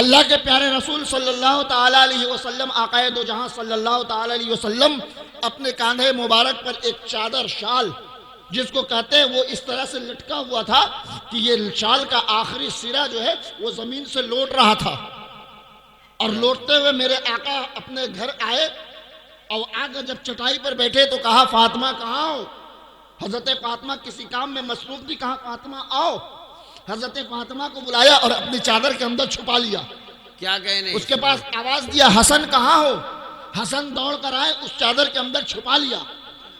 اللہ کے پیارے رسول صلی اللہ تعالیٰ علیہ وسلم، آقائے دو جہاں صلی اللہ تعالیٰ علیہ وسلم اپنے کاندھے مبارک پر ایک چادر، شال جس کو کہتے ہیں، وہ اس طرح سے لٹکا ہوا تھا کہ یہ شال کا آخری سرا جو ہے وہ زمین سے لوٹ رہا تھا۔ اور لوٹتے ہوئے میرے آقا اپنے گھر آئے اور آگے جب چٹائی پر بیٹھے تو کہا فاطمہ کہاں ہو؟ حضرت فاطمہ کسی کام میں مصروف تھی، کہا فاطمہ آؤ۔ حضرت فاطمہ کو بلایا اور اپنی چادر کے اندر چھپا لیا۔ کیا کہنے اس کے پاس آواز دیا حسن کہاں ہو؟ حسن دوڑ کر آئے، اس چادر کے اندر چھپا لیا۔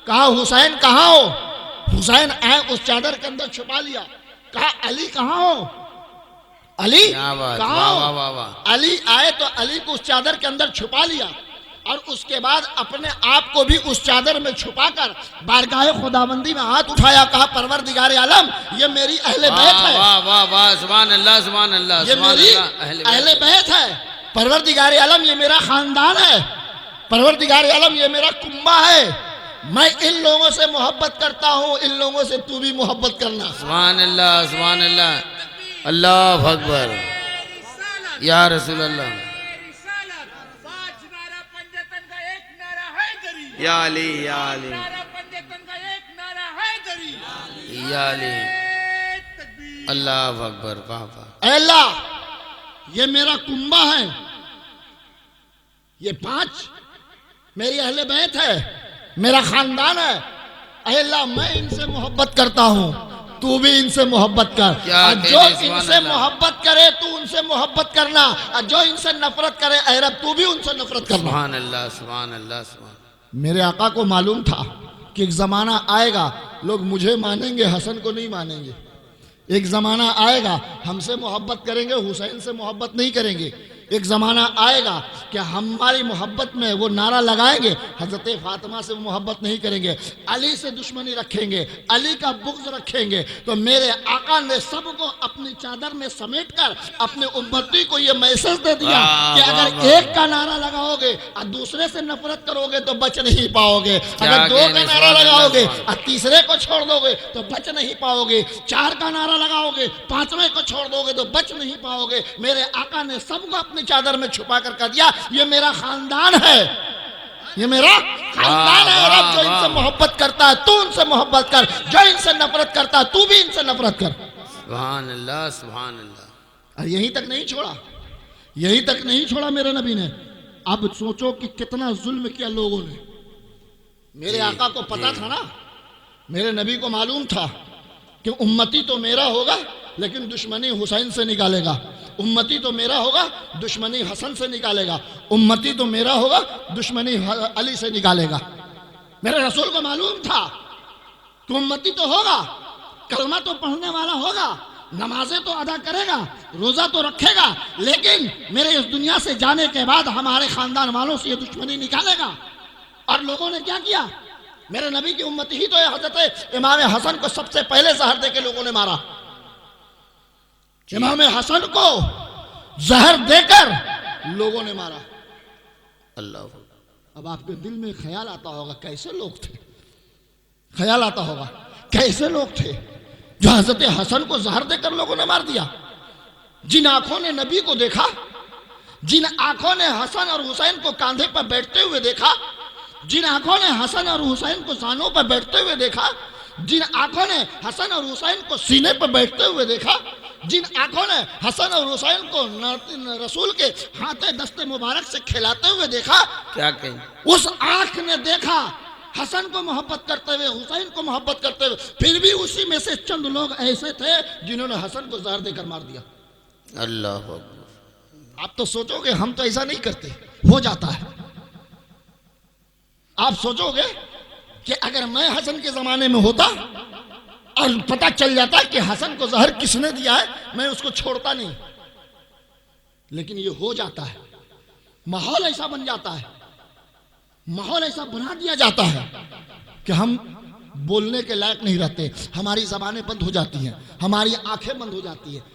کہا حسین کہاں ہو؟ حسین آئے، اس چادر کے اندر چھپا لیا۔ کہا علی کہاں ہو؟ علی کہاں ہو؟ علی آئے تو علی کو اس چادر کے اندر چھپا لیا، اور اس کے بعد اپنے آپ کو بھی اس چادر میں چھپا کر بارگاہ خداوندی میں ہاتھ اٹھایا، کہا پروردگار عالم یہ میری اہل بیت ہے، واہ واہ واہ، سبحان اللہ سبحان اللہ، یہ میری اہل بیت ہے، پروردگار عالم یہ میرا خاندان ہے، پروردگار عالم یہ میرا کنبہ ہے، میں ان لوگوں سے محبت کرتا ہوں، ان لوگوں سے تو بھی محبت کرنا۔ سبحان اللہ سبحان اللہ، اللہ اکبر یا رسول اللہ، یا علی یا علی یا علی، اللہ اکبر، واہ واہ، اے اللہ یہ میرا کنبہ ہے، یہ 5 میری اہل بیت ہے، میرا خاندان ہے، اے اللہ میں ان سے محبت کرتا ہوں، تو بھی ان سے محبت کر، اور جو ان سے محبت کرے تو ان سے محبت کرنا، اور جو ان سے نفرت کرے اے رب تو بھی ان سے نفرت کرنا۔ سبحان اللہ سبحان اللہ سبحان، میرے آقا کو معلوم تھا کہ ایک زمانہ آئے گا لوگ مجھے مانیں گے، حسن کو نہیں مانیں گے، ایک زمانہ آئے گا ہم سے محبت کریں گے، حسین سے محبت نہیں کریں گے، ایک زمانہ آئے گا کہ ہماری محبت میں وہ نعرہ لگائیں گے، حضرت فاطمہ سے محبت نہیں کریں گے، علی سے دشمنی رکھیں گے، علی کا بغض رکھیں گے۔ تو میرے آقا نے سب کو اپنی چادر میں سمیٹ کر اپنے امتی کو یہ میسج دے دیا کہ اگر ایک کا نعرہ لگاؤ گے اور دوسرے سے نفرت کرو گے تو بچ نہیں پاؤ گے، اگر 2 کا نعرہ لگاؤ گے اور تیسرے کو چھوڑ دو گے تو بچ نہیں پاؤ گے، 4 کا نعرہ لگاؤ گے 5ویں کو چھوڑ دو گے تو بچ نہیں پاؤ گے۔ میرے آقا نے سب کو اپنی چادر میں چھپا کر کہہ دیا یہ میرا خاندان ہے، یہ میرا خاندان ہے، اور اب جو ان سے محبت کرتا ہے تو ان سے محبت کر، جو ان سے نفرت کرتا ہے تو بھی ان سے نفرت کر۔ سبحان اللہ سبحان اللہ، اور یہیں تک نہیں چھوڑا، یہیں تک نہیں چھوڑا میرے نبی نے، اب سوچو کہ کتنا ظلم کیا لوگوں نے۔ میرے آقا کو پتا تھا نا، میرے نبی کو معلوم تھا کہ امتی تو میرا ہوگا لیکن دشمنی حسین سے نکالے گا، امتی تو میرا ہوگا دشمنی حسن سے نکالے گا، امتی تو میرا ہوگا دشمنی علی سے نکالے گا۔ میرے رسول کو معلوم تھا کہ امتی تو ہوگا، کلمہ تو پڑھنے والا ہوگا، نمازیں تو ادا کرے گا، روزہ تو رکھے گا، لیکن میرے اس دنیا سے جانے کے بعد ہمارے خاندان والوں سے یہ دشمنی نکالے گا۔ اور لوگوں نے کیا کیا؟ میرے نبی کی امتی ہی تو ہے، حضرت امام حسن کو سب سے پہلے زہر دے کے لوگوں نے مارا، امام حسن کو زہر دے کر لوگوں نے مارا۔ اللہ، اب آپ کے دل میں خیال آتا ہوگا کیسے لوگ تھے، خیال آتا ہوگا کیسے لوگ تھے جو حضرت حسن کو زہر دے کر لوگوں نے مار دیا۔ جن آنکھوں نے نبی کو دیکھا، جن آنکھوں نے حسن اور حسین کو کاندھے پر بیٹھتے ہوئے دیکھا، جن آنکھوں نے حسن اور حسین کو زانوں پر بیٹھتے ہوئے دیکھا، جن آنکھوں نے حسن اور حسین کو سینے پر بیٹھتے ہوئے دیکھا، جن آنکھوں نے حسن اور حسین کو رسول کے ہاتھ دست مبارک سے کھلاتے ہوئے دیکھا، کیا کہیں، اس آنکھ نے دیکھا حسن کو محبت کرتے ہوئے، حسین کو محبت کرتے ہوئے، پھر بھی اسی میں سے چند لوگ ایسے تھے جنہوں نے حسن کو زہر دے کر مار دیا۔ اللہ اکبر، آپ تو سوچو گے ہم تو ایسا نہیں کرتے، ہو جاتا ہے۔ آپ سوچو گے کہ اگر میں حسن کے زمانے میں ہوتا اور پتہ چل جاتا کہ حسن کو زہر کس نے دیا ہے، میں اس کو چھوڑتا نہیں، لیکن یہ ہو جاتا ہے، ماحول ایسا بن جاتا ہے، ماحول ایسا بنا دیا جاتا ہے کہ ہم بولنے کے لائق نہیں رہتے، ہماری زبانیں بند ہو جاتی ہیں، ہماری آنکھیں بند ہو جاتی ہیں۔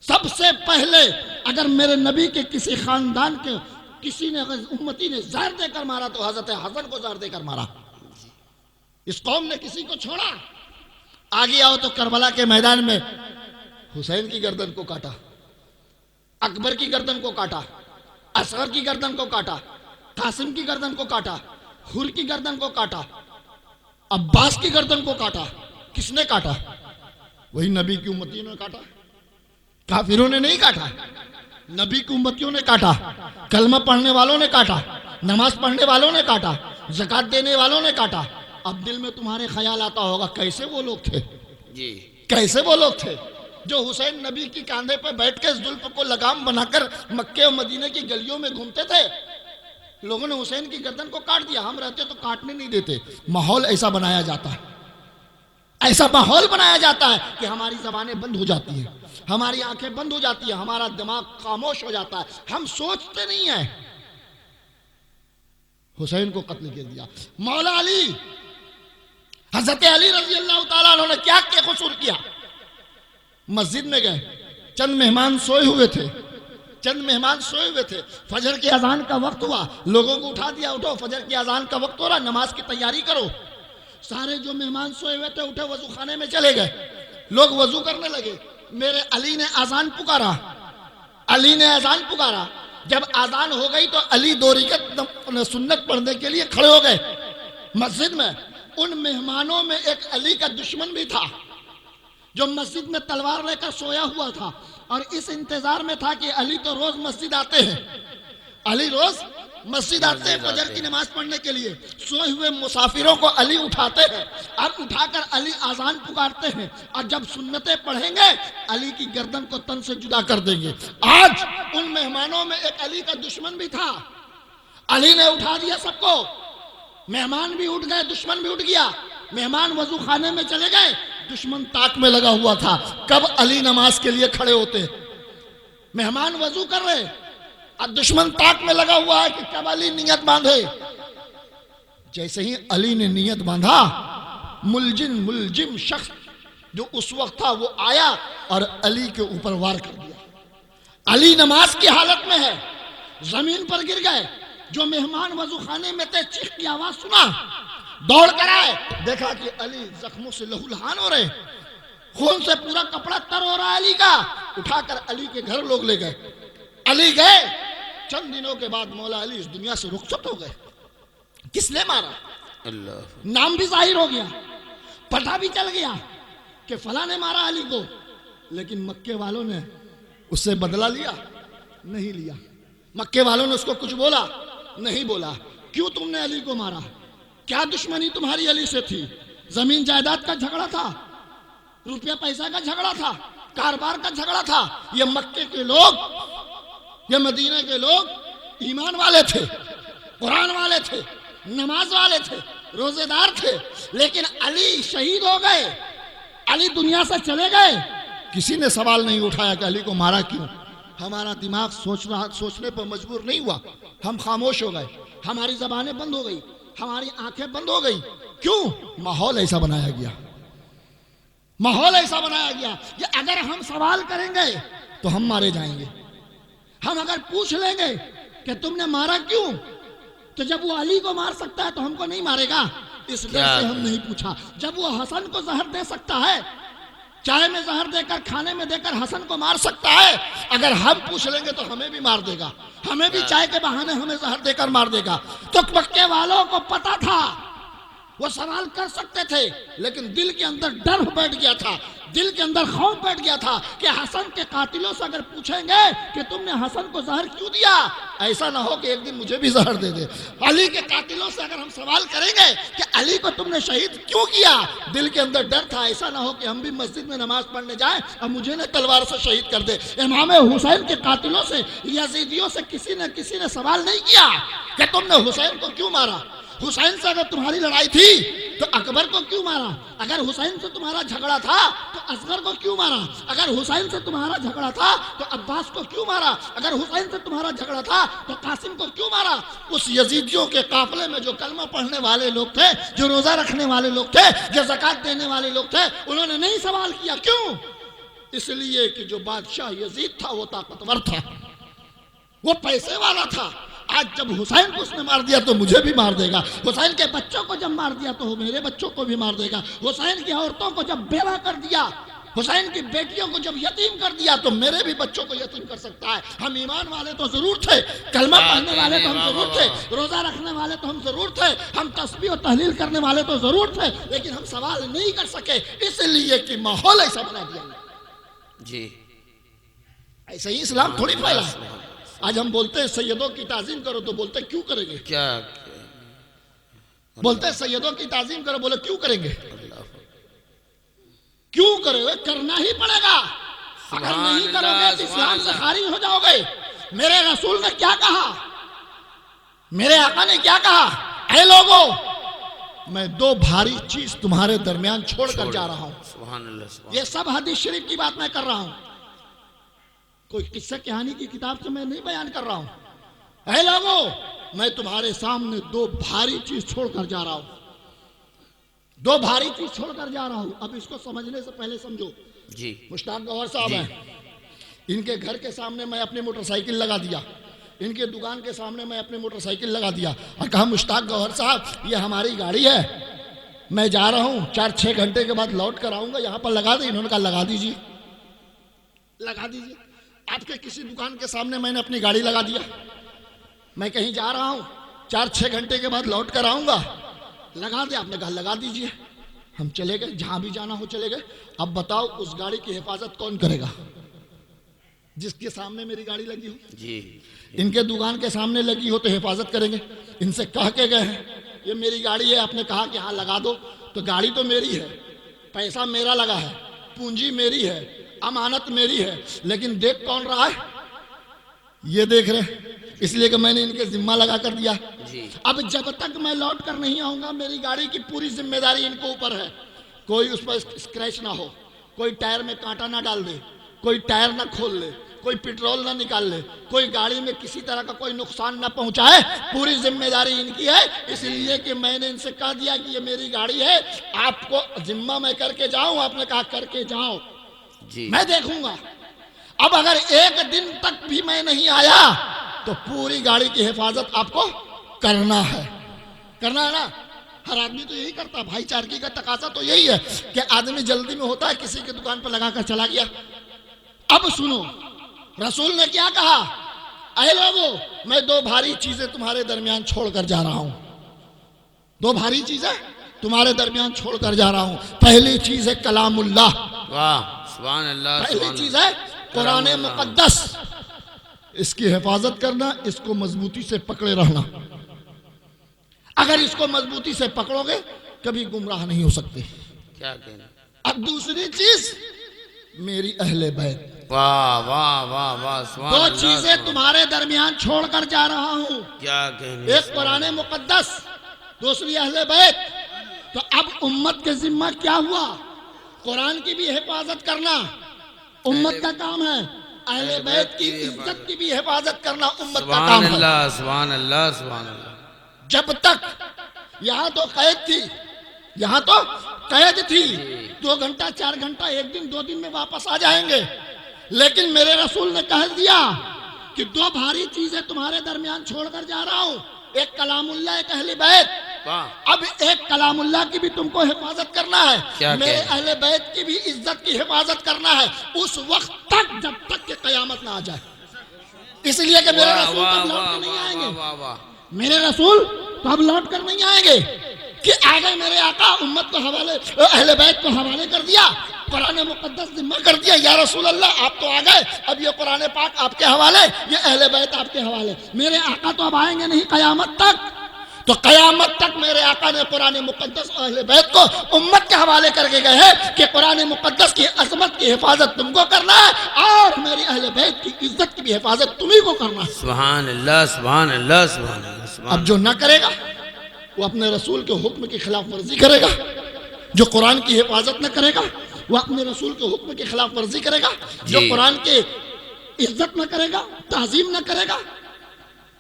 سب سے پہلے اگر میرے نبی کے کسی خاندان کے کسی نے امتی نے زہر دے کر مارا تو حضرت حسن کو زہر دے کر مارا۔ اس قوم نے کسی کو چھوڑا؟ آگے آؤ تو کربلا کے میدان میں حسین کی گردن کو کاٹا، اکبر کی گردن کو کاٹا، اصغر کی گردن کو کاٹا، قاسم کی گردن کو کاٹا، حر کی گردن کو کاٹا، عباس کی گردن کو کاٹا۔ کس نے کاٹا؟ وہی نبی کی امتیوں نے کاٹا، کافروں نے نہیں کاٹا، نبی کی امتیوں نے کاٹا، کلمہ پڑھنے والوں نے کاٹا، نماز پڑھنے والوں نے کاٹا، زکات دینے والوں نے کاٹا۔ اب دل میں تمہارے خیال آتا ہوگا کیسے وہ لوگ تھے، جی کیسے وہ لوگ تھے جو حسین نبی کی کاندھے پہ بیٹھ کے زلف کو لگام بنا کر مکے اور مدینے کی گلیوں میں گھومتے تھے۔ لوگوں نے حسین کی گردن کو کاٹ دیا، ہم رہتے تو کاٹنے نہیں دیتے۔ ماحول ایسا بنایا جاتا ہے، ایسا ماحول بنایا جاتا ہے کہ ہماری زبانیں بند ہو جاتی ہیں، ہماری آنکھیں بند ہو جاتی ہیں، ہمارا دماغ خاموش ہو جاتا ہے، ہم سوچتے نہیں ہیں۔ حسین کو قتل کر دیا۔ مولا علی، حضرت علی رضی اللہ تعالیٰ عنہ نے کیا قصور کیا؟ مسجد میں گئے، چند مہمان سوئے ہوئے تھے، فجر کی اذان کا وقت ہوا، لوگوں کو اٹھا دیا، اٹھو فجر کی اذان کا وقت ہو رہا، نماز کی تیاری کرو۔ سارے جو مہمان سوئے ہوئے تھے اٹھے، وضو خانے میں چلے گئے، لوگ وضو کرنے لگے۔ میرے علی نے اذان پکارا، جب اذان ہو گئی تو علی 2 رکعت سنت پڑھنے کے لیے کھڑے ہو گئے مسجد میں۔ ان مہمانوں میں ایک علی کا دشمن بھی تھا جو مسجد میں تلوار لے کر سویا ہوا تھا، اور اس انتظار میں تھا کہ علی تو روز مسجد آتے ہیں، علی روز مسجد آتے ہیں فجر کی نماز پڑھنے کے لیے۔ سوئے ہوئے مسافروں کو علی اٹھاتے ہیں اور اٹھا کر علی اذان پکارتے ہیں، اور جب سنتیں پڑھیں گے علی کی گردن کو تن سے جدا کر دیں گے۔ آج ان مہمانوں میں ایک علی کا دشمن بھی تھا، علی نے اٹھا دیا سب کو، مہمان بھی اٹھ گئے، دشمن بھی اٹھ گیا۔ مہمان وضو خانے میں چلے گئے، دشمن تاک میں لگا ہوا تھا کب علی نماز کے لیے کھڑے ہوتے۔ مہمان وضو کر رہے اور دشمن تاک میں لگا ہوا ہے کہ کب علی نیت باندھے۔ جیسے ہی علی نے نیت باندھا، ملجم شخص جو اس وقت تھا وہ آیا اور علی کے اوپر وار کر دیا۔ علی نماز کی حالت میں ہے، زمین پر گر گئے۔ جو مہمان وضو خانے میں تھے چیخ کی آواز سنا، دوڑ کر آئے، دیکھا کہ علی زخموں سے لہو لہان ہو رہے، خون سے پورا کپڑا تر ہو رہا ہے علی کا۔ اٹھا کر علی کے گھر لوگ لے گئے، علی گئے۔ چند دنوں کے بعد مولا علی اس دنیا سے رخصت ہو گئے۔ کس نے مارا؟ اللہ، نام بھی ظاہر ہو گیا، پتہ بھی چل گیا کہ فلاں نے مارا علی کو، لیکن مکے والوں نے اس سے بدلہ لیا نہیں لیا۔ مکے والوں نے اس کو کچھ بولا نہیں بولا۔ کیوں تم نے علی کو مارا؟ کیا دشمنی تمہاری علی سے تھی؟ زمین جائیداد کا جھگڑا تھا، روپیہ پیسہ کا جھگڑا تھا، کاروبار کا جھگڑا تھا؟ یہ مکے کے لوگ، یہ مدینہ کے لوگ ایمان والے تھے، قرآن والے تھے، نماز والے تھے، روزے دار تھے، لیکن علی شہید ہو گئے، علی دنیا سے چلے گئے۔ کسی نے سوال نہیں اٹھایا کہ علی کو مارا کیوں۔ ہمارا دماغ سوچنے پر مجبور نہیں ہوا، ہم خاموش ہو گئے، ہماری زبانیں بند ہو گئی، ہماری آنکھیں بند ہو گئی۔ کیوں؟ ماحول ایسا بنایا گیا، ماحول ایسا بنایا گیا کہ اگر ہم سوال کریں گے تو ہم مارے جائیں گے۔ ہم اگر پوچھ لیں گے کہ تم نے مارا کیوں، تو جب وہ علی کو مار سکتا ہے تو ہم کو نہیں مارے گا، اس ڈر سے ہم نہیں پوچھا۔ جب وہ حسن کو زہر دے سکتا ہے، چائے میں زہر دے کر، کھانے میں دے کر حسن کو مار سکتا ہے، اگر ہم پوچھ لیں گے تو ہمیں بھی مار دے گا، ہمیں بھی چائے کے بہانے ہمیں زہر دے کر مار دے گا۔ تو مکے والوں کو پتا تھا، وہ سوال کر سکتے تھے، لیکن دل کے اندر ڈر بیٹھ گیا تھا، دل کے اندر خوف بیٹھ گیا تھا کہ حسن کے قاتلوں سے اگر پوچھیں گے کہ تم نے حسن کو زہر کیوں دیا، ایسا نہ ہو کہ ایک دن مجھے بھی زہر دے دے۔ علی کے قاتلوں سے اگر ہم سوال کریں گے کہ علی کو تم نے شہید کیوں کیا، دل کے اندر ڈر تھا ایسا نہ ہو کہ ہم بھی مسجد میں نماز پڑھنے جائیں اور مجھے نے تلوار سے شہید کر دے۔ امام حسین کے قاتلوں سے، یزیدیوں سے کسی نے سوال نہیں کیا کہ تم نے حسین کو کیوں مارا۔ حسین سے اگر تمہاری لڑائی تھی تو اکبر کو کیوں مارا؟ اگر حسین سے تمہارا جھگڑا تھا تو اصغر کو کیوں مارا؟ اگر حسین سے تمہارا جھگڑا تھا تو عباس کو کیوں مارا؟ اگر حسین سے تمہارا جھگڑا تھا تو قاسم کو کیوں مارا؟ اس یزیدیوں کے قافلے میں جو کلمہ پڑھنے والے لوگ تھے، جو روزہ رکھنے والے لوگ تھے، جو زکات دینے والے لوگ تھے، انہوں نے نہیں سوال کیا۔ کیوں؟ اس لیے کہ جو بادشاہ یزید تھا وہ طاقتور تھا، وہ پیسے والا تھا۔ آج جب حسین کو اس نے مار دیا تو مجھے بھی مار دے گا، حسین کے بچوں کو جب مار دیا تو میرے بچوں کو بھی مار دے گا، حسین کی عورتوں کو جب بیوہ کر دیا حسین کی بیٹیوں کو جب یتیم کر دیا تو میرے بھی بچوں کو یتیم کر سکتا ہے. ہم ایمان والے تو ضرور تھے, کلمہ پڑھنے والے تو ہم ضرور تھے, روزہ رکھنے والے تو ہم ضرور تھے, ہم تسبیح و تحلیل کرنے والے تو ضرور تھے, لیکن ہم سوال نہیں کر سکے اس لیے کہ ماحول ایسا بنا دیا. جی ایسے ہی اسلام تھوڑی پھیلا ہے. آج ہم بولتے ہیں سیدوں کی تعظیم کرو تو بولتے کیوں کریں گے؟ کیا بولتے ہیں سیدوں کی تعظیم کرو, بولے کیوں کریں گے؟ کیوں کرو گے؟ کرنا ہی پڑے گا. اگر نہیں کرو گے تو اسلام سے خارج ہو جاؤ گے. میرے رسول نے کیا کہا, میرے آقا نے کیا کہا, اے لوگوں میں دو بھاری چیز تمہارے درمیان چھوڑ کر جا رہا ہوں. سبحان اللہ. یہ سب حدیث شریف کی بات میں کر رہا ہوں, کوئی قصہ کہانی کی کتاب سے میں نہیں بیان کر رہا ہوں. اے لوگوں میں تمہارے سامنے دو بھاری چیز چھوڑ کر جا رہا ہوں. دو بھاری چیز چھوڑ کر جا رہا ہوں. اب اس کو سمجھنے سے پہلے سمجھو. جی مشتاق گوہر صاحب ہیں, ان کے گھر کے سامنے میں اپنی موٹر سائیکل لگا دیا, ان کے دکان کے سامنے میں اپنی موٹر سائیکل لگا دیا اور کہا مشتاق گوہر صاحب یہ ہماری گاڑی ہے, میں جا رہا ہوں 4-6 گھنٹے کے بعد لوٹ کر آؤں گا, یہاں پر لگا دیں. انہوں نے کہا لگا دیجیے, لگا دیجیے. آپ کے کسی دکان کے سامنے میں نے اپنی گاڑی لگا دیا, میں کہیں جا رہا ہوں 4-6 گھنٹے کے بعد لوٹ کر آؤں گا, لگا دے. آپ نے کہا لگا دیجیے. ہم چلے گئے, جہاں بھی جانا ہو چلے گئے. اب بتاؤ اس گاڑی کی حفاظت کون کرے گا؟ جس کے سامنے میری گاڑی لگی ہو. جی ان کے دکان کے سامنے لگی ہو تو حفاظت کریں گے. ان سے کہہ کے گئے ہیں یہ میری گاڑی ہے, آپ نے کہا کہ ہاں لگا دو, تو گاڑی تو میری ہے, پیسہ میرا لگا ہے, پونجی میری ہے, امانت میری ہے, لیکن دیکھ کون رہا ہے؟ یہ دیکھ رہے, اس لیے کہ میں نے ان کے ذمہ لگا کر دیا. جی اب جب تک میں لوٹ کر نہیں آؤں گا میری گاڑی کی پوری ذمہ داری ان کے اوپر ہے. کوئی اس پر اسکریچ نہ ہو, کوئی ٹائر میں کانٹا نہ ڈال دے, کوئی ٹائر نہ کھول لے, کوئی پیٹرول نہ نکال لے, کوئی گاڑی میں کسی طرح کا کوئی نقصان نہ پہنچائے. پوری ذمہ داری ان کی ہے, اس لیے کہ میں نے ان سے کہہ دیا کہ یہ میری گاڑی ہے, آپ کو ذمہ میں کر کے جاؤں. آپ نے کہا کر کے جاؤ, جی میں دیکھوں گا. اب اگر ایک دن تک بھی میں نہیں آیا تو پوری گاڑی کی حفاظت آپ کو کرنا ہے. کرنا ہے نا. ہر آدمی تو یہی کرتا, بھائی چارگی کا تقاضا تو یہی ہے کہ آدمی جلدی میں ہوتا ہے, کسی کی دکان پر لگا کر چلا گیا. اب سنو رسول نے کیا کہا, اے لوگو میں دو بھاری چیزیں تمہارے درمیان چھوڑ کر جا رہا ہوں. دو بھاری چیزیں تمہارے درمیان چھوڑ کر جا رہا ہوں. پہلی چیز ہے کلام اللہ, واہ سبحان اللہ. پہلی چیز ہے قرآن مقدس. اس کی حفاظت کرنا, اس کو مضبوطی سے پکڑے رہنا. اگر اس کو مضبوطی سے پکڑو گے کبھی گمراہ نہیں ہو سکتے. کیا کہنا. اب دوسری چیز میری اہل بیت. واہ واہ واہ واہ سبحان دو اللہ. چیزیں تمہارے درمیان چھوڑ کر جا رہا ہوں. کیا کہنا. ایک قرآن مقدس, دوسری اہل بیت. تو اب امت کے ذمہ کیا ہوا؟ قرآن کی بھی حفاظت کرنا امت کا کام ہے, اہل بیت کی عزت کی بھی حفاظت کرنا امت کا کام ہے. سبحان اللہ سبحان اللہ سبحان اللہ. جب تک یہاں تو قید تھی, یہاں تو قید تھی, 2 گھنٹہ 4 گھنٹہ 1 دن 2 دن میں واپس آ جائیں گے, لیکن میرے رسول نے کہہ دیا کہ دو بھاری چیزیں تمہارے درمیان چھوڑ کر جا رہا ہوں. ایک کلام اللہ, ایک اہل بیت. اب ایک کلام اللہ کی بھی تم کو حفاظت کرنا ہے, میرے اہل بیت کی بھی عزت کی حفاظت کرنا ہے, اس وقت تک جب تک کہ قیامت نہ آ جائے. اس لیے کہ میرے رسول تب لوٹ کر نہیں آئیں گے. میرے رسول تو اب لوٹ کر نہیں آئیں گے کہ آگے میرے آقا امت کو حوالے, اہل بیت کو حوالے کر دیا, قرآن مقدس ذمہ کر دیا. یا رسول اللہ آپ تو آ گئے, اب یہ قرآن پاک آپ کے حوالے, یہ اہل بیت آپ کے حوالے. میرے آقا تو اب آئیں گے نہیں قیامت تک. تو قیامت تک میرے آقا نے قرآن مقدس اور اہل بیت کو امت کے حوالے کر کے گئے ہیں کہ قرآن مقدس کی عظمت کی حفاظت تم کو کرنا ہے اور میری اہل بیت کی عزت کی بھی حفاظت تمہیں کو کرنا ہے. سبحان اللہ سبحان اللہ سبحان اللہ. اب جو نہ کرے گا وہ اپنے رسول کے حکم کی خلاف ورزی کرے گا. جو قرآن کی حفاظت نہ کرے گا وہ اپنے رسول کے حکم کی خلاف ورزی کرے گا. جو قرآن کی عزت نہ کرے گا, تعظیم نہ کرے گا,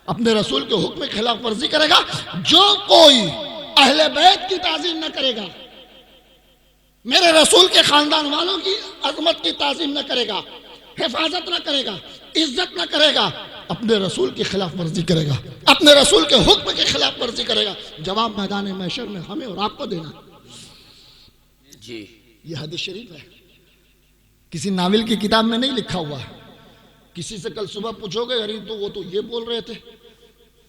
اپنے رسول کے حکم کی خلاف ورزی کرے گا. جو کوئی اہل بیت کی تعظیم نہ کرے گا, میرے رسول کے خاندان والوں کی عظمت کی تعظیم نہ کرے گا, حفاظت نہ کرے گا, عزت نہ کرے گا, اپنے رسول کی خلاف ورزی کرے گا, اپنے رسول کے حکم کی خلاف ورزی کرے گا. جواب میدان محشر میں ہمیں اور آپ کو دینا. جی یہ حدیث شریف ہے. کسی ناول کی کتاب میں نہیں لکھا ہوا ہے. کسی سے کل صبح پوچھو گے ارے تو وہ تو یہ بول رہے تھے,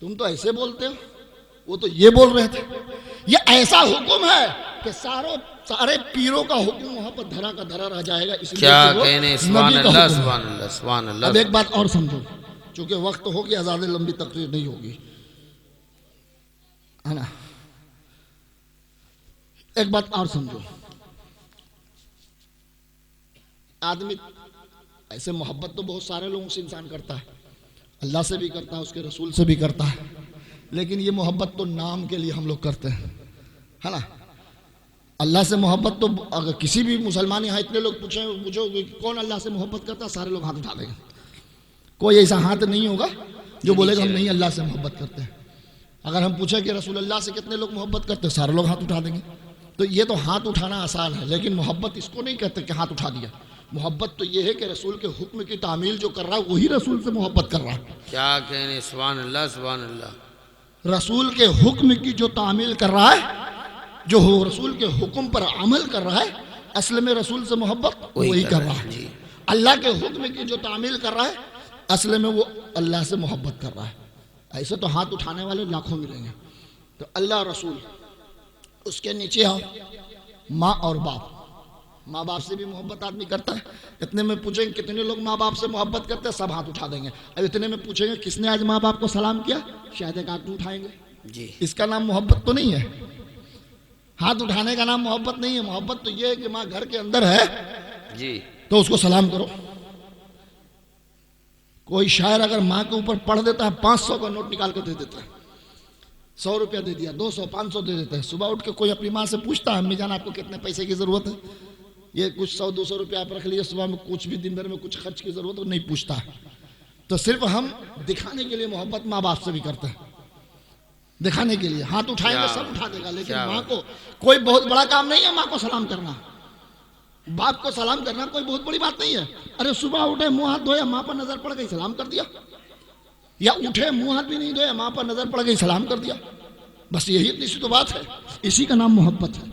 تم تو ایسے بولتے ہو, وہ تو یہ بول رہے تھے. یہ ایسا حکم ہے کہ سارے پیروں کا حکم وہاں پر دھرا کا دھرا رہ جائے گا. اس لیے کیا کہ وہ کہنے, سبحان نبی کا اللہ حکم ہے. سبحان اللہ سبحان اللہ. اب ایک بات اور سمجھو, چونکہ وقت ہوگی, زیادہ لمبی تقریر نہیں ہوگی, ہے نا. ایک بات اور سمجھو, آدمی ایسے محبت تو بہت سارے لوگوں سے انسان کرتا ہے, اللہ سے بھی کرتا ہے, اس کے رسول سے بھی کرتا ہے, لیکن یہ محبت تو نام کے لیے ہم لوگ کرتے ہیں, ہے نا. اللہ سے محبت تو اگر کسی بھی مسلمان یہاں اتنے لوگ پوچھو کہ کون اللہ سے محبت کرتا ہے, سارے لوگ ہاتھ اٹھا دیں گے. کوئی ایسا ہاتھ نہیں ہوگا جو بولے گا ہم نہیں اللہ سے محبت کرتے ہیں. اگر ہم پوچھیں کہ رسول اللہ سے کتنے لوگ محبت کرتے ہیں, سارے لوگ ہاتھ اٹھا دیں گے. تو یہ تو ہاتھ اٹھانا آسان ہے, لیکن محبت اس کو نہیں کہتے کہ ہاتھ اٹھا دیا. محبت تو یہ ہے کہ رسول کے حکم کی تعمیل جو کر رہا ہے وہی رسول سے محبت کر رہا ہے. کیا کہنے, سبحان اللہ سبحان اللہ. رسول کے حکم کی جو تعمیل کر رہا ہے, جو رسول کے حکم پر عمل کر رہا ہے, اصل میں رسول سے محبت وہی کر رہا ہے. اللہ کے حکم کی جو تعمیل کر رہا ہے, اصل میں وہ اللہ سے محبت کر رہا ہے. ایسے تو ہاتھ اٹھانے والے لاکھوں ملیں گے. تو اللہ رسول, اس کے نیچے آؤ ماں اور باپ. ماں باپ سے بھی محبت آدمی کرتا ہے. اتنے میں پوچھیں گے کتنے لوگ ماں باپ سے محبت کرتے ہیں, سب ہاتھ اٹھا دیں گے. اب اتنے میں پوچھیں گے کس نے آج ماں باپ کو سلام کیا, شاید ایک ہاتھ اٹھائیں گے. جی, اس کا نام محبت تو نہیں ہے. ہاتھ اٹھانے کا نام محبت نہیں ہے. محبت تو یہ ہے کہ ماں گھر کے اندر ہے جی, تو اس کو سلام کرو. کوئی شاعر اگر ماں کے اوپر پڑھ دیتا ہے 500 کا نوٹ نکال کے دے دیتا ہے, 100 روپیہ دے دیا, 200 500 دے دیتا ہے. صبح اٹھ کے کوئی اپنی ماں سے پوچھتا ہے امی جان آپ کو کتنے پیسے کی ضرورت ہے, یہ کچھ 100 200 روپیہ آپ رکھ لیے, صبح میں کچھ بھی دن بھر میں کچھ خرچ کی ضرورت ہے, نہیں پوچھتا ہے. تو صرف ہم دکھانے کے لیے محبت ماں باپ سے بھی کرتے ہیں, دکھانے کے لیے. ہاتھ اٹھائیں گے سب اٹھا دے گا, لیکن ماں کو کوئی بہت بڑا کام نہیں ہے ماں کو سلام کرنا. باپ کو سلام کرنا کوئی بہت بڑی بات نہیں ہے. ارے صبح اٹھے منہ ہاتھ دھویا, ماں پر نظر پڑ گئی سلام کر دیا, یا اٹھے منہ ہاتھ بھی نہیں دھویا, ماں پر نظر پڑ گئی سلام کر دیا. بس یہی اتنی سی تو بات ہے. اسی کا نام محبت ہے.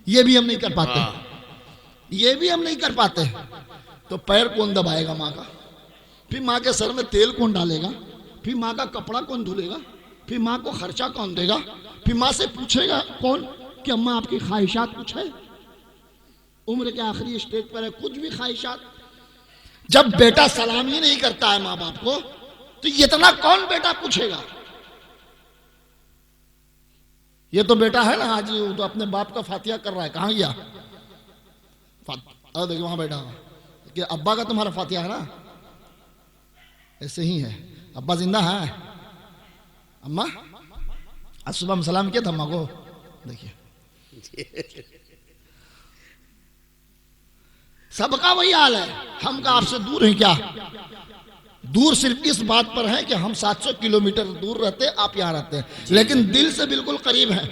یہ بھی ہم نہیں کر پاتے, یہ بھی ہم نہیں کر پاتے. تو پیر کون دبائے گا ماں کا, پھر ماں کے سر میں تیل کون ڈالے گا, پھر ماں کا کپڑا کون دھلے گا, پھر ماں کو خرچہ کون دے گا, پھر ماں سے پوچھے گا کون کہ اماں آپ کی خواہشات کچھ ہے, عمر کے آخری اسٹیج پر ہے, کچھ بھی خواہشات. جب بیٹا سلام ہی نہیں کرتا ہے ماں باپ کو, تو اتنا کون بیٹا پوچھے گا. یہ تو بیٹا ہے نا آج تو اپنے باپ کا فاتحہ کر رہا ہے, کہاں گیا, دیکھیں وہاں بیٹھا کہ ابا کا تمہارا فاتحہ ہے نا. ایسے ہی ہے, ابا زندہ ہے, اماں آج صبح میں سلام کیا تھا اماں کو, دیکھیے سب کا وہی حال ہے. ہم کا آپ سے دور ہیں کیا, دور صرف اس بات پر ہے کہ ہم 700 کلومیٹر دور رہتے, آپ یہاں رہتے ہیں, لیکن دل سے بالکل قریب ہیں.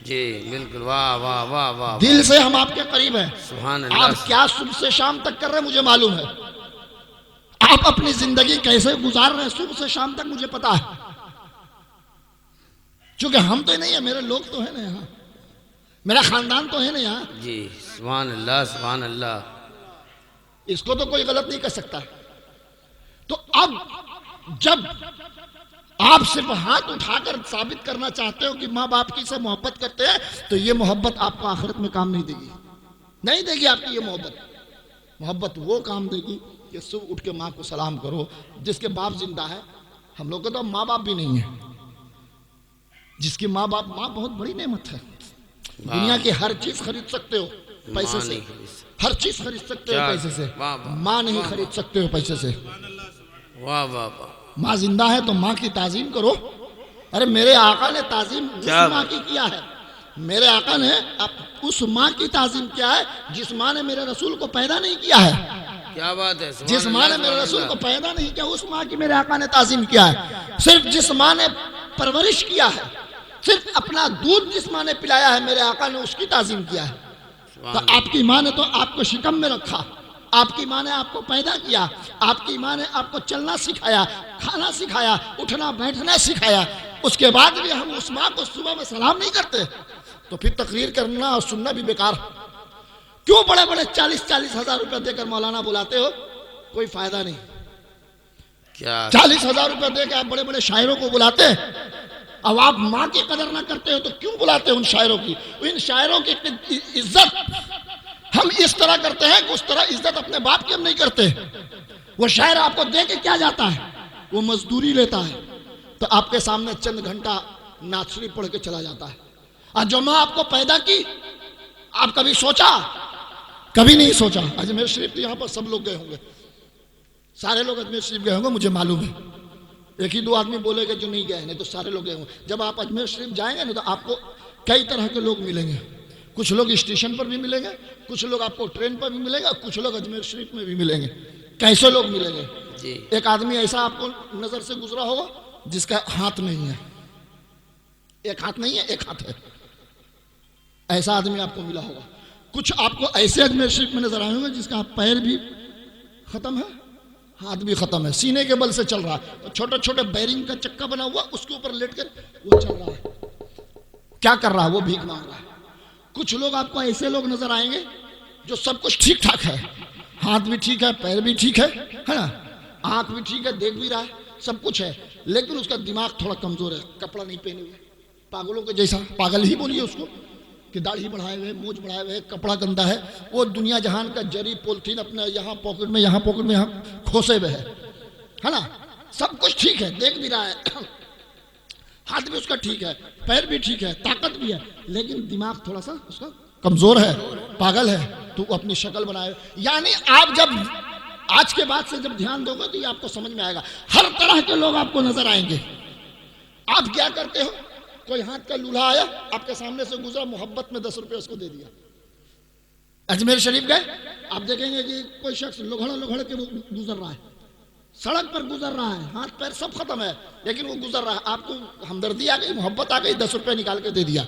جی بالکل, واہ واہ واہ واہ, دل سے ہم آپ کے قریب ہیں. سبحان اللہ. آپ کیا صبح سے شام تک کر رہے ہیں مجھے معلوم ہے, آپ اپنی زندگی کیسے گزار رہے ہیں صبح سے شام تک مجھے پتا ہے. چونکہ ہم تو نہیں ہیں, میرے لوگ تو ہیں نا یہاں, میرا خاندان تو ہے نا یہاں. جی سبحان اللہ سبحان اللہ. اس کو تو کوئی غلط نہیں کر سکتا. تو اب جب آپ صرف ہاتھ اٹھا کر ثابت کرنا چاہتے ہو کہ ماں باپ کی سے محبت کرتے ہیں, تو یہ محبت آپ کو آخرت میں کام نہیں دے گی, نہیں دے گی آپ کی یہ محبت. محبت وہ کام دے گی کہ صبح اٹھ کے ماں کو سلام کرو, جس کے باپ زندہ ہے. ہم لوگ کو تو ماں باپ بھی نہیں ہے, جس کی ماں بہت بڑی نعمت ہے. دنیا کی ہر چیز خرید سکتے ہو پیسے سے, ہر چیز خرید سکتے ہو پیسے سے, ماں نہیں خرید سکتے ہو پیسے سے. واہ واہ واہ. ماں زندہ ہے تو ماں کی تعظیم کرو. ارے میرے آقا نے تعظیم اس ماں کی کیا ہے, میرے آقا نے اس ماں کی تعظیم کیا ہے جس ماں نے میرے رسول کو پیدا نہیں کیا ہے. کیا بات ہے, جس ماں نے میرے رسول کو پیدا نہیں کیا, اس ماں کی میرے آقا نے تعظیم کیا ہے. صرف جس ماں نے پرورش کیا ہے, صرف اپنا دودھ جس ماں نے پلایا ہے, میرے آقا نے اس کی تعظیم کیا ہے. تو آپ کی ماں نے تو آپ کو شکم میں رکھا, آپ کی ماں نے آپ کو پیدا کیا, آپ کی ماں نے آپ کو چلنا سکھایا, کھانا سکھایا, اٹھنا بیٹھنا سکھایا. اس کے بعد بھی ہم اس ماں کو صبح میں سلام نہیں کرتے, تو پھر تقریر کرنا اور سننا بھی بیکار. کیوں بڑے بڑے 40-40 ہزار روپے دے کر مولانا بلاتے ہو؟ کوئی فائدہ نہیں. کیا 40 ہزار روپے دے کے آپ بڑے بڑے شاعروں کو بلاتے ہیں. اب آپ ماں کی قدر نہ کرتے ہو تو کیوں بلاتے ہیں ان شاعروں کی؟ ان شاعروں کی عزت ہم اس طرح کرتے ہیں کہ اس طرح عزت اپنے باپ کی ہم نہیں کرتے. وہ شاعر آپ کو دے کے کیا جاتا ہے؟ وہ مزدوری لیتا ہے تو آپ کے سامنے چند گھنٹہ نعت شریف پڑھ کے چلا جاتا ہے. اور جو ماں آپ کو پیدا کی، آپ کبھی سوچا؟ کبھی نہیں سوچا. اجمیر شریف تو یہاں پر سب لوگ گئے ہوں گے، سارے لوگ اجمیر شریف گئے ہوں گے، مجھے معلوم ہے. ایک ہی دو آدمی بولے گا جو نہیں گئے، نہیں تو سارے لوگ گئے ہوں گے. جب آپ اجمیر شریف جائیں گے نا تو آپ کو کئی طرح کے لوگ ملیں گے. کچھ لوگ اسٹیشن پر بھی ملیں گے، کچھ لوگ آپ کو ٹرین پر بھی ملیں گے، کچھ لوگ اجمیر شریف میں بھی ملیں گے. کیسے لوگ ملیں گے؟ جی ایک آدمی ایسا آپ کو نظر سے گزرا ہوگا جس کا ہاتھ نہیں ہے، ایک ہاتھ نہیں ہے، ایک ہاتھ ہے. ایسا آدمی آپ کو ملا ہوگا. کچھ آپ کو ایسے اجمیر شریف میں نظر آئے ہوں گے جس کا پیر بھی ختم ہے، ہاتھ بھی ختم ہے، سینے کے بل سے چل رہا ہے، چھوٹے چھوٹے بیرنگ کا چکا بنا ہوا اس کے اوپر لیٹ کر وہ چل رہا ہے. کیا کر رہا ہے؟ وہ بھیک مانگ رہا ہے. کچھ لوگ آپ کو ایسے لوگ نظر آئیں گے جو سب کچھ ٹھیک ٹھاک ہے، ہاتھ بھی ٹھیک ہے، پیر بھی ٹھیک ہے نا، آنکھ بھی ٹھیک ہے، دیکھ بھی رہا ہے، سب کچھ ہے، لیکن اس کا دماغ تھوڑا کمزور ہے. کپڑا نہیں پہنے ہوئے، پاگلوں کے جیسا، پاگل ہی بولیے اس کو، کہ داڑھی بڑھائے ہوئے، مونچھ بڑھائے ہوئے، کپڑا گندا ہے. وہ دنیا جہان کا جری پولیتھین اپنے یہاں پاکٹ میں، یہاں پاکٹ میں، یہاں کھوسے ہوئے ہے نا. سب کچھ ٹھیک ہے، دیکھ بھی رہا ہے، ہاتھ بھی اس کا ٹھیک ہے، پیر بھی ٹھیک ہے، طاقت بھی ہے، لیکن دماغ تھوڑا سا اس کا کمزور ہے، پاگل ہے. تو وہ اپنی شکل بنائے. یعنی آپ جب آج کے بعد سے جب دھیان دو گے تو یہ آپ کو سمجھ میں آئے گا. ہر طرح کے لوگ آپ کو نظر آئیں گے. آپ کیا کرتے ہو؟ کوئی ہاتھ کا لولہا آیا آپ کے سامنے سے گزرا، محبت میں 10 روپے اس کو دے دیا. اجمیر شریف گئے، آپ دیکھیں گے کہ کوئی شخص لگڑ کے وہ گزر رہا ہے، سڑک پر گزر رہا ہے، ہاتھ پیر سب ختم ہے، لیکن وہ گزر رہا ہے. آپ کو ہمدردی آ گئی، محبت آ گئی، 10 روپے نکال کے دے دیا.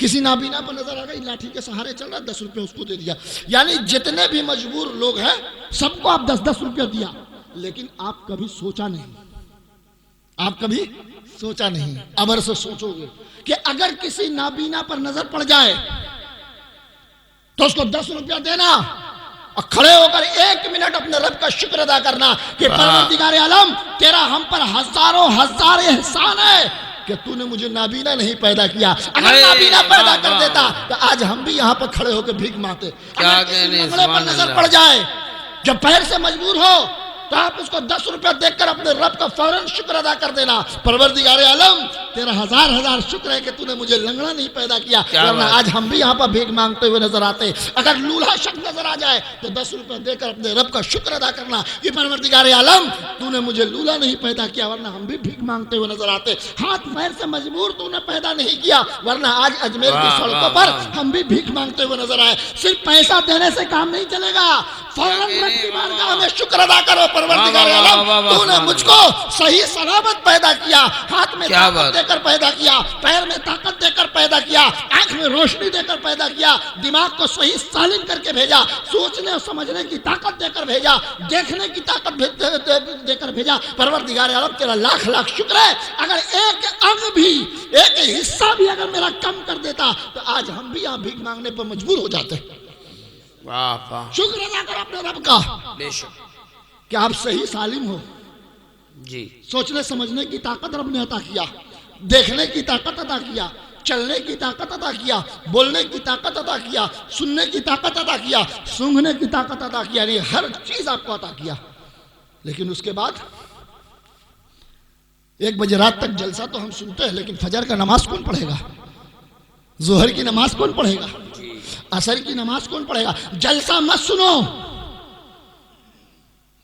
کسی نابینا پر نظر آ گئی، لاٹھی کے سہارے چل رہا ہے، 10 روپے اس کو دے دیا. یعنی جتنے بھی مجبور لوگ ہیں سب کو آپ 10-10 روپے دیا. لیکن آپ کبھی سوچا نہیں، آپ کبھی سوچا نہیں. ابر سے سوچو گے کہ اگر کسی نابینا پر نظر پڑ جائے تو اس کو 10 روپیہ دینا اور کھڑے ہو کر 1 منٹ اپنے رب کا شکر ادا کرنا کہ پروردگار عالم تیرا ہم پر ہزاروں ہزار احسان ہے کہ تو نے مجھے نابینا نہیں پیدا کیا. اگر نابینا پیدا کر دیتا تو آج ہم بھی یہاں پر کھڑے ہو کے بھیک مانگتے. اگر کسی لنگڑے پر نظر پڑ جائے جب پیر سے مجبور ہو تو آپ اس کو 10 روپیہ دیکھ کر اپنے رب کا فوراً شکر ادا کر دینا. پروردگار عالم تیرا ہزار ہزار شکر ہے کہ تو نے مجھے لنگڑا نہیں پیدا کیا، ورنہ آج ہم بھی یہاں پر بھیک مانگتے ہوئے نظر آتے. اگر لولہا شخص نظر آ جائے تو 10 روپیہ دے کر اپنے رب کا شکر ادا کرنا کہ پروردگار عالم تو نے مجھے لولا نہیں پیدا کیا، ورنہ ہم بھی بھیک مانگتے ہوئے نظر آتے. ہاتھ پیر سے مجبور تو نے پیدا نہیں کیا، ورنہ آج اجمیر کی سڑکوں پر ہم بھی بھیک مانگتے ہوئے نظر آئے. صرف پیسہ دینے سے کام نہیں چلے گا، فوراً رب کی بارگاہ میں شکر ادا کرو. پروردگار عالم تو نے مجھ کو صحیح سلامت پیدا کیا، ہاتھ میں طاقت دے کر پیدا کیا، پیر میں طاقت دے کر پیدا کیا، آنکھ میں روشنی دے کر پیدا کیا، دماغ کو صحیح سالم کر کے بھیجا، سوچنے اور سمجھنے کی طاقت دے کر بھیجا، دیکھنے کی طاقت دے کر بھیجا. پروردگار عالم تیرا لاکھ لاکھ شکر ہے. اگر ایک انگ بھی، ایک حصہ بھی اگر میرا کم کر دیتا تو آج ہم بھی یہاں بھیک مانگنے پر مجبور ہو جاتے. شکر ادا کر اپنے رب کا بے شک کہ آپ صحیح سالم ہو. جی سوچنے سمجھنے کی طاقت رب نے عطا کیا، دیکھنے کی طاقت عطا کیا، چلنے کی طاقت عطا کیا، بولنے کی طاقت عطا کیا، سننے کی طاقت عطا کیا، سونگھنے کی طاقت عطا کیا. یعنی ہر چیز آپ کو عطا کیا. لیکن اس کے بعد 1 بجے رات تک جلسہ تو ہم سنتے ہیں، لیکن فجر کا نماز کون پڑھے گا؟ ظہر کی نماز کون پڑھے گا؟ عصر کی نماز کون پڑھے گا؟ جلسہ مت سنو،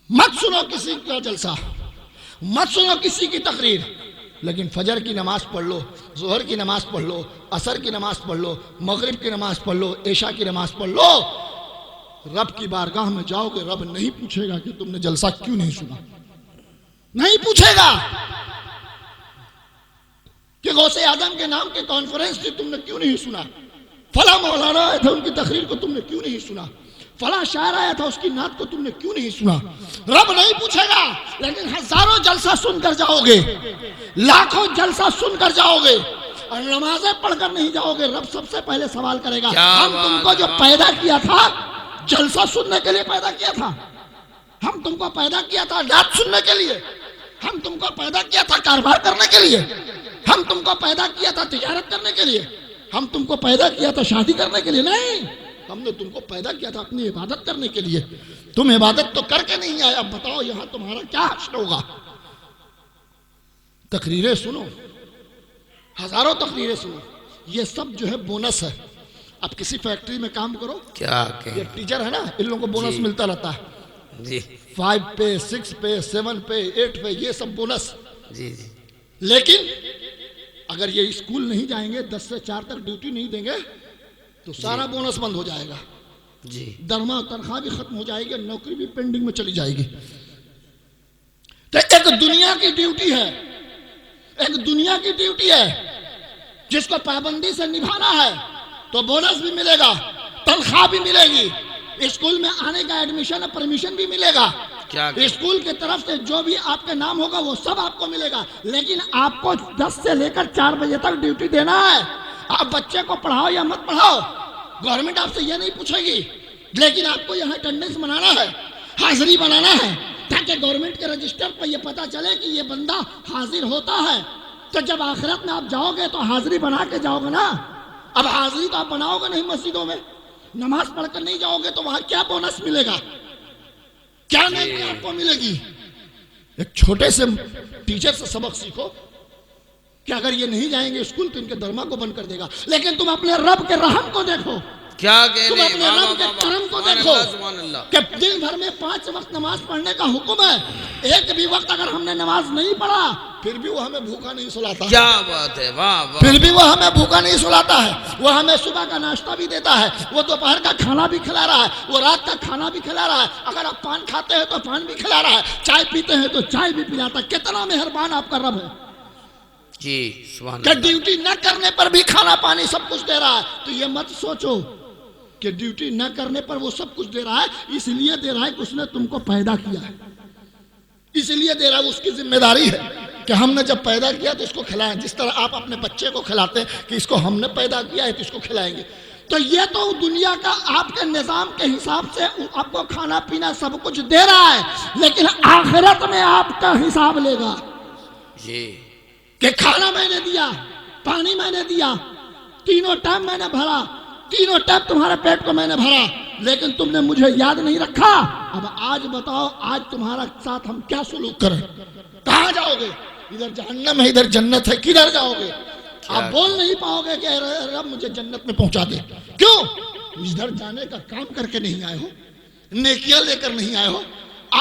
مت سنو کسی کا جلسہ، مت سنو کسی کی تقریر، لیکن فجر کی نماز پڑھ لو، ظہر کی نماز پڑھ لو، عصر کی نماز پڑھ لو، مغرب کی نماز پڑھ لو، عشاء کی نماز پڑھ لو. رب کی بارگاہ میں جاؤ گے، رب نہیں پوچھے گا کہ تم نے جلسہ کیوں نہیں سنا. نہیں پوچھے گا کہ غوث اعظم کے نام کی کانفرنس تھی، تم نے کیوں نہیں سنا. فلاں مولانا آئے تھے، ان کی تقریر کو تم نے کیوں نہیں سنا. فلاں شاعر آیا تھا، اس کی نعت کو تم نے کیوں نہیں سنا. رب نہیں پوچھے گا. لیکن ہزاروں جلسہ سن کر جاؤ گے، لاکھوں جلسہ سن کر جاؤ گے، اور نمازیں پڑھ کر نہیں جاؤ گے، رب سب سے پہلے سوال کرے گا۔ کیا ہم تم کو جو پیدا کیا تھا جلسہ سننے کے لیے پیدا کیا تھا، ہم تم کو پیدا کیا تھا نعت سننے کے لیے، ہم تم کو پیدا کیا تھا کاروبار کرنے کے لیے، ہم تم کو پیدا کیا تھا تجارت کرنے کے لیے، ہم تم کو پیدا کیا تھا شادی کرنے کے لیے؟ نہیں، ہم نے تم کو پیدا کیا تھا اپنی عبادت کرنے کے لیے۔ تم عبادت تو کر کے نہیں آئے، اب بتاؤ یہاں تمہارا کیا حشر ہوگا؟ تقریریں سنو، ہزاروں تقریریں سنو، یہ سب جو ہے بونس ہے۔ اب کسی فیکٹری میں کام کرو، کیا یہ کہیں ٹیچر ہے نا، ان لوگوں کو بونس جی۔ ملتا رہتا ہے، جی 5 پہ 6 پہ 7 پہ 8 پہ، یہ سب بونس۔ جی جی لیکن اگر یہ اسکول نہیں جائیں گے، 10 سے 4 تک ڈیوٹی نہیں دیں گے تو سارا بونس بند ہو جائے گا، جی درما تنخواہ بھی ختم ہو جائے گی، نوکری بھی پینڈنگ میں چلی جائے گی۔ تو ایک دنیا کی ڈیوٹی ہے، ایک دنیا کی ڈیوٹی ہے جس کو پابندی سے نبھانا ہے تو بونس بھی ملے گا، تنخواہ بھی ملے گی، اسکول میں آنے کا ایڈمیشن پرمیشن بھی ملے گا، کیا اسکول کی طرف سے جو بھی آپ کے نام ہوگا وہ سب آپ کو ملے گا۔ لیکن آپ کو 10 سے لے کر 4 بجے تک ڈیوٹی دینا ہے۔ آپ بچے کو پڑھاؤ یا مت پڑھاؤ، گورنمنٹ آپ سے یہ نہیں پوچھے گی، لیکن آپ کو یہاں اٹینڈنس بنانا ہے، حاضری بنانا ہے، تاکہ گورنمنٹ کے رجسٹر پر یہ پتا چلے کہ یہ بندہ حاضر ہوتا ہے۔ تو جب آخرت میں آپ جاؤ گے تو حاضری بنا کے جاؤ گے نا۔ اب حاضری تو آپ بناؤ گے نہیں، مسجدوں میں نماز پڑھ کر نہیں جاؤ گے تو وہاں کیا بونس ملے گا، کیا نہیں آپ کو ملے گی؟ ایک چھوٹے سے ٹیچر سے سبق سیکھو کہ اگر یہ نہیں جائیں گے اسکول تو ان کے درما کو بند کر دے گا، لیکن تم اپنے رب کے رحم کو دیکھو، کیا تم کہنے اپنے رب کے کرم کو دیکھو سبحان اللہ۔ کہ دن بھر میں 5 وقت نماز پڑھنے کا حکم ہے، ایک بھی وقت اگر ہم نے نماز نہیں پڑھا پھر بھی وہ ہمیں بھوکا نہیں سلاتا، کیا بات ہے، واہ واہ، پھر بھی وہ ہمیں بھوکا نہیں سلاتا ہے، وہ ہمیں صبح کا ناشتہ بھی دیتا ہے، وہ دوپہر کا کھانا بھی کھلا رہا ہے، وہ رات کا کھانا بھی کھلا رہا ہے، اگر آپ پان کھاتے ہیں تو پان بھی کھلا رہا ہے، چائے پیتے ہیں تو چائے بھی پلاتا ہے۔ کتنا مہربان آپ کا رب ہے جی سبحان کہ اللہ۔ ڈیوٹی نہ کرنے پر بھی کھانا پانی سب کچھ دے رہا ہے۔ تو یہ مت سوچو کہ ڈیوٹی نہ کرنے پر وہ سب کچھ دے رہا ہے، اس لیے دے رہا ہے کہ اس نے تم کو پیدا کیا ہے، اس لیے دے رہا ہے، اس کی ذمہ داری ہے کہ ہم نے جب پیدا کیا تو اس کو کھلائیں، جس طرح آپ اپنے بچے کو کھلاتے ہیں کہ اس کو ہم نے پیدا کیا ہے تو اس کو کھلائیں گے۔ تو یہ تو دنیا کا آپ کے نظام کے حساب سے آپ کو کھانا پینا سب کچھ دے رہا ہے، لیکن آخرت میں آپ کا حساب لے گا جی کہ کھانا میں نے دیا، پانی میں نے دیا، تینوں ٹائم میں نے بھرا، تینوں ٹائم تمہارے پیٹ کو میں نے بھرا، لیکن تم نے مجھے یاد نہیں رکھا۔ اب آج بتاؤ، آج تمہارا ساتھ ہم کیا سلوک کریں؟ کہاں جاؤ گے؟ ادھر جہنم ہے ادھر جنت ہے، کدھر جاؤ گے؟ آپ بول نہیں پاؤ گے کہ اے رب مجھے جنت میں پہنچا دے، کیوں؟ ادھر جانے کا کام کر کے نہیں آئے ہو، نیکیاں لے کر نہیں آئے ہو،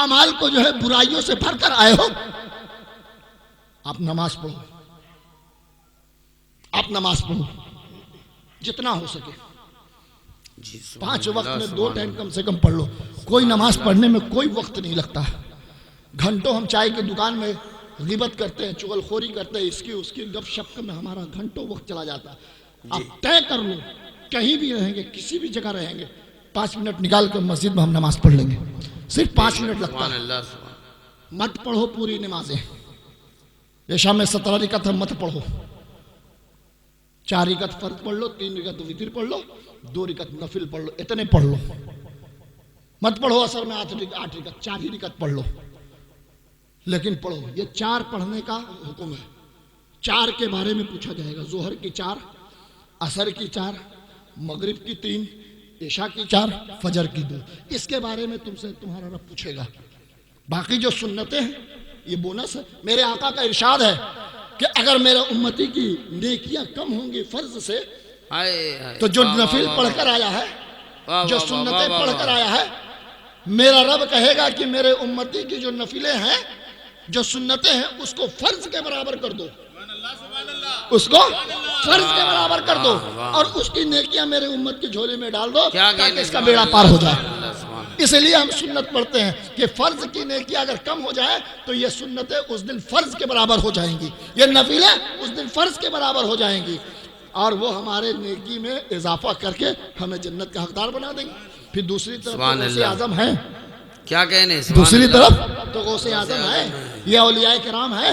اعمال کو جو ہے برائیوں سے بھر کر آئے ہو۔ آپ نماز پڑھو، آپ نماز پڑھو جتنا ہو سکے، جی 5 وقت میں 2 ٹائم کم سے کم پڑھ لو۔ کوئی نماز پڑھنے میں کوئی وقت نہیں لگتا، گھنٹوں ہم چائے کی دکان میں غیبت کرتے ہیں، چغل خوری کرتے ہیں، اس کی گپ شپ میں ہمارا گھنٹوں وقت چلا جاتا ہے۔ آپ طے کر لو، کہیں بھی رہیں گے، کسی بھی جگہ رہیں گے، 5 منٹ نکال کر مسجد میں ہم نماز پڑھ لیں گے، صرف 5 منٹ لگتا سبحان ہے۔ اللہ سبحان مت پڑھو پوری نمازیں، عشاء میں 17 رکعت ہے، مت پڑھو، 4 رکعت فرض پڑھ لو، 3 رکعت وتر پڑھ لو، 2 رکعت نفل پڑھ لو، اتنے پڑھ لو، مت پڑھو اثر میں 8 رکعت، 4 ہی رکعت پڑھ لو، لیکن پڑھو۔ یہ 4 پڑھنے کا حکم ہے، 4 کے بارے میں پوچھا جائے گا، ظہر کی 4، عصر کی 4، مغرب کی 3، عشاء کی 4، فجر کی 2، اس کے بارے میں تم سے تمہارا رب پوچھے گا۔ باقی جو سنتیں ہیں یہ بونس ہے۔ میرے آقا کا ارشاد ہے کہ اگر میرے امتی کی نیکیاں کم ہوں گی فرض سے تو جو نفل پڑھ کر آیا ہے، جو سنتیں پڑھ کر آیا ہے، میرا رب کہے گا کہ میرے امتی کی جو نفلیں ہیں، جو سنتیں ہیں، اس کو فرض کے برابر کر دو، اس کو فرض کے برابر کر دو، اور اس کی نیکیاں میرے امت کی جھولے میں ڈال دو تاکہ اس کا بیڑا پار ہو جائے۔ اس لیے ہم سنت پڑھتے ہیں کہ فرض کی نیکیاں اگر کم ہو جائے تو یہ سنتیں اس دن فرض کے برابر ہو جائیں گی، یہ نفلیں اس دن فرض کے برابر ہو جائیں گی، اور وہ ہمارے نیکی میں اضافہ کر کے ہمیں جنت کا حقدار بنا دیں گے۔ پھر دوسری طرف غوث اعظم ہے، کیا کہنے، دوسری طرف تو غوث اعظم ہے، یہ اولیاء کرام ہے،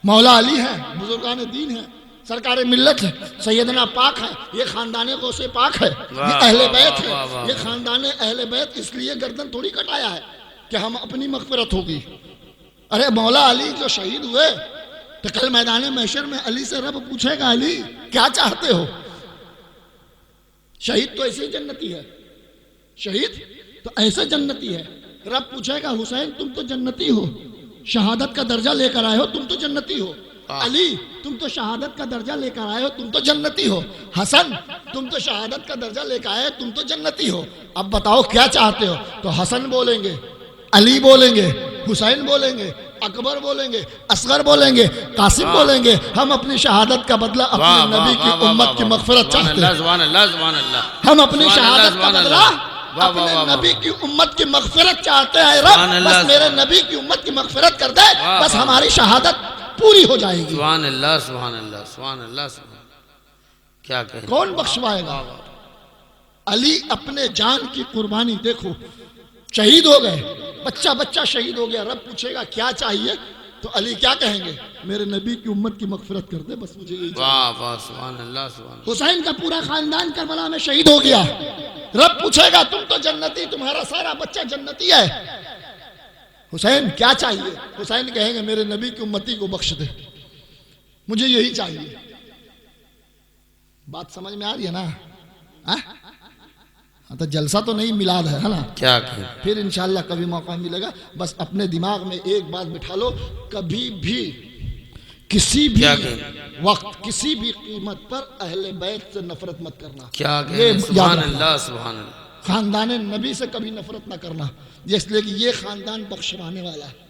مولا علی ہے، بزرگان دین ہیں، سرکار ملت ہے، سیدنا پاک ہے، یہ خاندان غوث پاک ہے، یہ واہ، اہل واہ، بیت واہ، ہے، واہ، یہ خاندان اہل بیت اس لیے گردن تھوڑی کٹایا ہے کہ ہم اپنی مغفرت ہوگی۔ ارے مولا علی جو شہید ہوئے تو کل میدان محشر میں علی سے رب پوچھے گا علی کیا چاہتے ہو؟ شہید تو ایسے ہی جنتی ہے، شہید تو ایسے جنتی ہے۔ رب پوچھے گا حسین تم تو جنتی ہو، شہادت کا درجہ لے کر آئے ہو، تم تو جنتی ہو۔ علی تم تو شہادت کا درجہ لے کر آئے ہو، تم تو جنتی ہو۔ حسن تم تو شہادت کا درجہ لے کر آئے ہو، تم تو جنتی ہو۔ اب بتاؤ کیا چاہتے ہو؟ تو حسن بولیں گے، علی بولیں گے، حسین بولیں گے، اکبر بولیں گے، اصغر بولیں گے، قاسم بولیں گے ہم اپنی شہادت کا بدلہ اپنے نبی کی امت کی مغفرت چاہتے ہیں۔ سبحان اللہ سبحان اللہ، ہم اپنی سبحان اللہ، شہادت کا سبحان بدلہ اللہ۔ واہ، اپنے واہ، واہ، نبی کی امت کی مغفرت چاہتے ہیں۔ سبحان رب اللہ، بس میرے سبحان نبی کی امت کی مغفرت کر دے، واہ، بس واہ۔ ہماری شہادت پوری ہو جائے گی۔ سبحان اللہ سبحان اللہ سبحان اللہ سبحان اللہ، کیا کہیں؟ کون بخشوائے گا؟ علی اپنے جان کی قربانی دیکھو، شہید ہو گئے، بچہ شہید ہو گیا۔ رب پوچھے گا کیا چاہیے تو علی کیا کہیں گے؟ میرے نبی کی امت کی مغفرت کر دے، بس مجھے یہی چاہیے۔ واہ واہ سبحان اللہ سبحان اللہ۔ حسین کا پورا خاندان کربلا میں شہید ہو گیا۔ رب پوچھے گا تم تو جنتی، تمہارا سارا بچہ جنتی ہے، حسین کیا چاہیے؟ حسین کہیں گے میرے نبی کی امتی کو بخش دے، مجھے یہی چاہیے۔ بات سمجھ میں آ رہی ہے نا؟ ہاں تو جلسہ تو نہیں میلاد ہے نا؟ کیا کہیں؟ پھر انشاءاللہ کبھی موقع ملے گا۔ بس اپنے دماغ میں ایک بات بٹھا لو، کبھی بھی کسی بھی کیا کہیں؟ وقت کسی بھی قیمت پر اہل بیت سے نفرت مت کرنا۔ کیا یہ کہیں؟ یاد سبحان رکھنا۔ اللہ سبحان اللہ۔ خاندان نبی سے کبھی نفرت نہ کرنا، اس لیے کہ یہ خاندان بخشوانے والا ہے،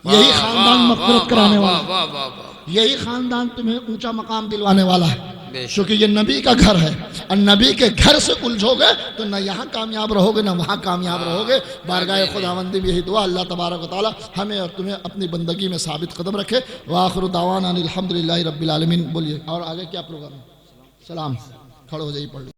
یہی خاندان مغفرت کرانے والا ہے، واہ واہ واہ، یہی خاندان تمہیں اونچا مقام دلوانے والا ہے، بے شک۔ کیونکہ یہ نبی کا گھر ہے، اور نبی کے گھر سے الجھو گے تو نہ یہاں کامیاب رہو گے نہ وہاں کامیاب رہو گے۔ بارگاہ خداوندی میں یہی دعا، اللہ تبارک و تعالی ہمیں اور تمہیں اپنی بندگی میں ثابت قدم رکھے۔ وآخر دعوانا الحمدللہ رب العالمین۔ بولیے اور آگے کیا پروگرام ہے؟ سلام، کھڑے ہو جائیے، پڑھ لیں۔